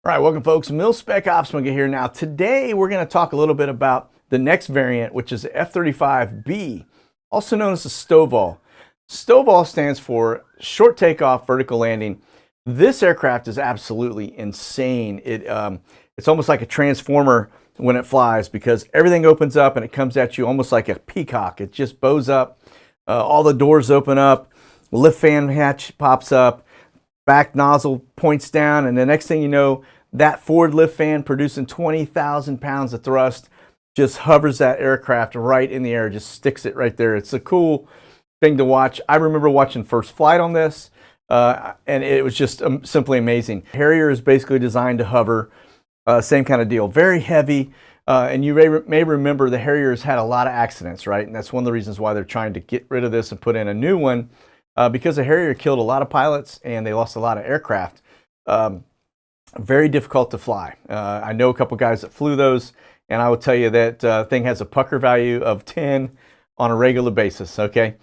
All right, welcome folks. Mil-Spec Opsman here. Now today we're going to talk a little bit about the next variant, which is the F35B, also known as the STOVL. STOVL stands for Short Takeoff Vertical Landing. This aircraft is absolutely insane. It's almost like a transformer when it flies because everything opens up and it comes at you almost like a peacock. It just bows up, all the doors open up, lift fan hatch pops up, back nozzle points down, and the next thing you know, that forward lift fan producing 20,000 pounds of thrust just hovers that aircraft right in the air, just sticks it right there. It's a cool thing to watch. I remember watching first flight on this, and it was just simply amazing. Harrier is basically designed to hover, same kind of deal. Very heavy, and you may remember the Harriers had a lot of accidents, right? And that's one of the reasons why they're trying to get rid of this and put in a new one, because the Harrier killed a lot of pilots and they lost a lot of aircraft. Very difficult to fly. I know a couple guys that flew those, and I will tell you that thing has a pucker value of 10 on a regular basis, okay?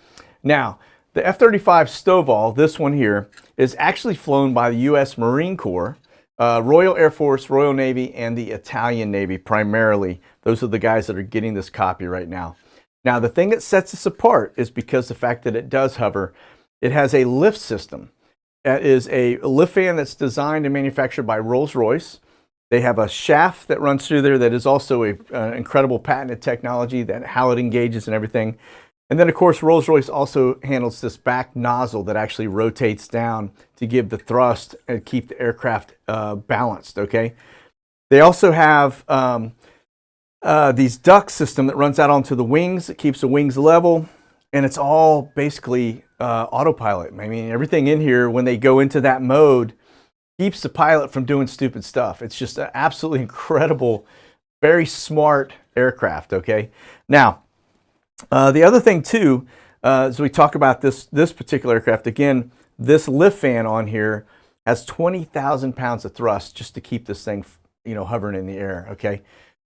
Now, the F-35 STOVL, this one here, is actually flown by the U.S. Marine Corps, Royal Air Force, Royal Navy, and the Italian Navy primarily. Those are the guys that are getting this copy right now. Now, the thing that sets this apart is because the fact that it does hover. It has a lift system. That is a lift fan that's designed and manufactured by Rolls-Royce. They have a shaft that runs through there that is also an incredible patented technology, that how it engages and everything. And then, of course, Rolls-Royce also handles this back nozzle that actually rotates down to give the thrust and keep the aircraft balanced, okay? They also have these duct system that runs out onto the wings. It keeps the wings level, and it's all basically autopilot. I mean, everything in here, when they go into that mode, keeps the pilot from doing stupid stuff. It's just an absolutely incredible, very smart aircraft, okay? Now, the other thing too, as we talk about this particular aircraft, again, this lift fan on here has 20,000 pounds of thrust just to keep this thing, hovering in the air, okay?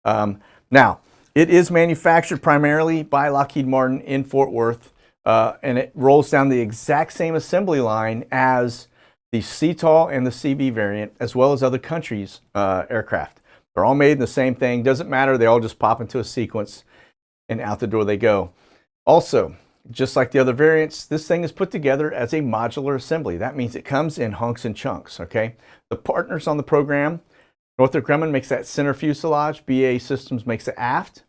Now, it is manufactured primarily by Lockheed Martin in Fort Worth, and it rolls down the exact same assembly line as the CTOL and the CB variant, as well as other countries' aircraft. They're all made in the same thing. Doesn't matter. They all just pop into a sequence, and out the door they go. Also, just like the other variants, this thing is put together as a modular assembly. That means it comes in hunks and chunks, okay? The partners on the program, Northrop Grumman makes that center fuselage, BAE Systems makes the aft,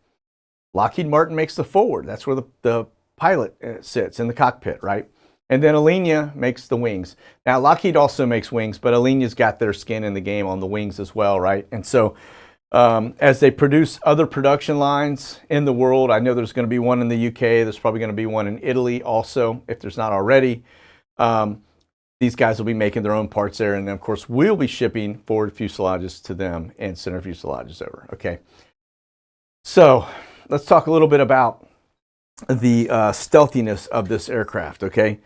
Lockheed Martin makes the forward. That's where the pilot sits in the cockpit, right? And then Alenia makes the wings. Now, Lockheed also makes wings, but Alenia's got their skin in the game on the wings as well, right? And so as they produce other production lines in the world, I know there's going to be one in the UK. There's probably going to be one in Italy also, if there's not already. These guys will be making their own parts there. And then, of course, we'll be shipping forward fuselages to them and center fuselages over, okay? So let's talk a little bit about the stealthiness of this aircraft, okay?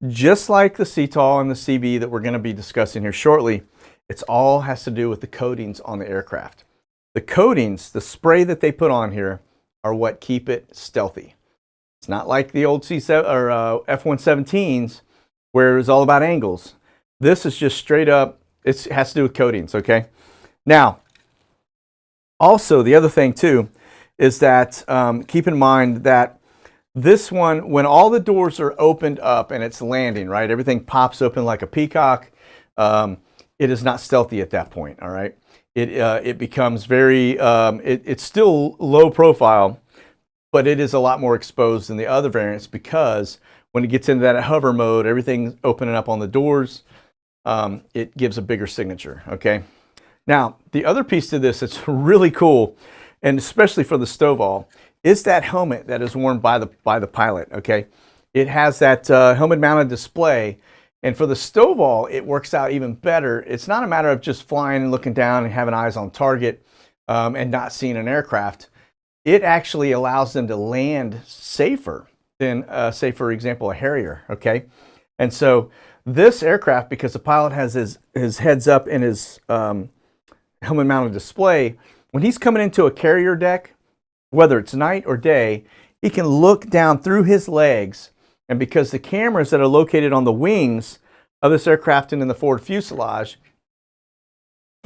Just like the CTOL and the CB that we're going to be discussing here shortly, it's all has to do with the coatings on the aircraft. The coatings, the spray that they put on here, are what keep it stealthy. It's not like the old F-117s where it was all about angles. This is just straight up, it has to do with coatings, okay? Now, also the other thing too is that keep in mind that this one, when all the doors are opened up and it's landing, right, everything pops open like a peacock, it is not stealthy at that point, all right? It becomes very, it's still low profile, but it is a lot more exposed than the other variants because when it gets into that hover mode, everything's opening up on the doors, it gives a bigger signature, okay? Now, the other piece to this that's really cool, and especially for the STOVL, is that helmet that is worn by the pilot, okay? It has that helmet-mounted display, and for the STOVL, it works out even better. It's not a matter of just flying and looking down and having eyes on target and not seeing an aircraft. It actually allows them to land safer than, say, for example, a Harrier, okay? And so this aircraft, because the pilot has his heads up in his helmet-mounted display, when he's coming into a carrier deck, whether it's night or day, he can look down through his legs, and because the cameras that are located on the wings of this aircraft and in the forward fuselage,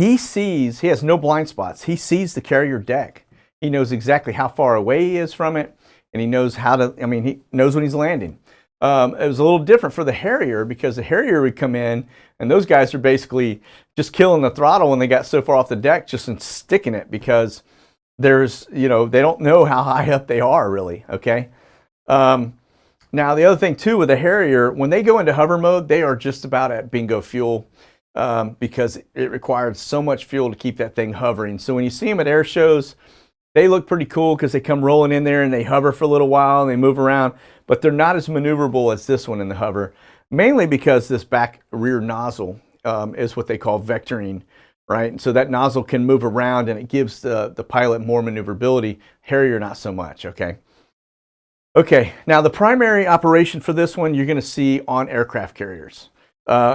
he has no blind spots. He sees the carrier deck. He knows exactly how far away he is from it, and he knows he knows when he's landing. It was a little different for the Harrier, because the Harrier would come in, and those guys are basically just killing the throttle when they got so far off the deck, just in sticking it, because there's, they don't know how high up they are really, okay? Now, the other thing too with the Harrier, when they go into hover mode, they are just about at bingo fuel, because it required so much fuel to keep that thing hovering. So when you see them at air shows, they look pretty cool because they come rolling in there and they hover for a little while and they move around, but they're not as maneuverable as this one in the hover, mainly because this back rear nozzle is what they call vectoring, right? And so that nozzle can move around and it gives the pilot more maneuverability. Harrier, not so much, okay? Okay, now the primary operation for this one you're going to see on aircraft carriers.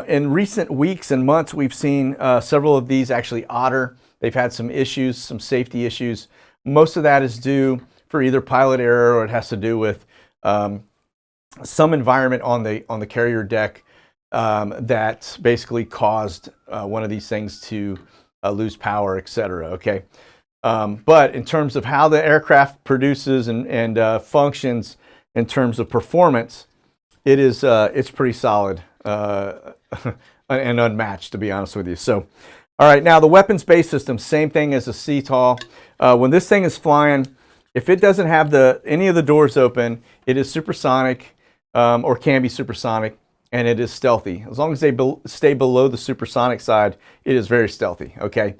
In recent weeks and months, we've seen several of these actually otter. They've had some issues, some safety issues. Most of that is due for either pilot error, or it has to do with some environment on the carrier deck that basically caused one of these things to lose power, etc. Okay, but in terms of how the aircraft produces and functions in terms of performance, it's pretty solid and unmatched, to be honest with you. So, all right, now the weapons-based system, same thing as a CTOL. When this thing is flying, if it doesn't have any of the doors open, it is supersonic, or can be supersonic, and it is stealthy. As long as they stay below the supersonic side, it is very stealthy, okay?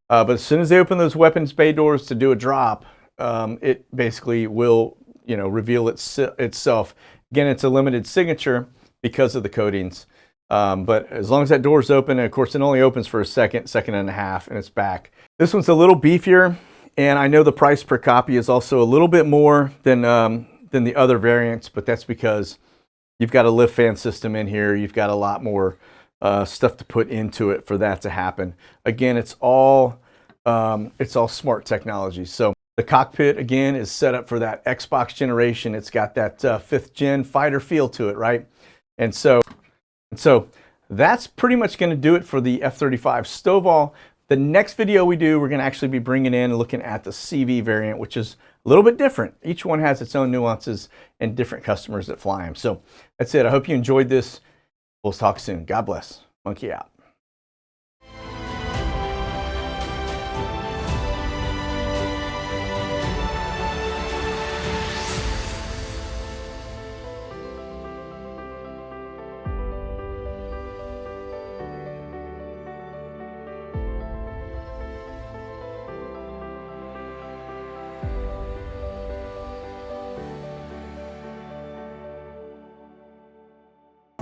But as soon as they open those weapons bay doors to do a drop, it basically will, reveal itself. Again, it's a limited signature because of the coatings. But as long as that door is open, and of course it only opens for a second and a half, and it's back. This one's a little beefier, and I know the price per copy is also a little bit more than the other variants, but that's because you've got a lift fan system in here. You've got a lot more stuff to put into it for that to happen. Again, it's all smart technology. So the cockpit, again, is set up for that Xbox generation. It's got that 5th gen fighter feel to it, right? And so that's pretty much going to do it for the F35 STOVL. The next video we do, we're going to actually be bringing in and looking at the CV variant, which is a little bit different. Each one has its own nuances and different customers that fly them. So that's it. I hope you enjoyed this. We'll talk soon. God bless. Monkey out.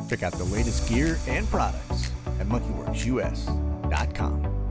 Check out the latest gear and products at monkeywerxus.com.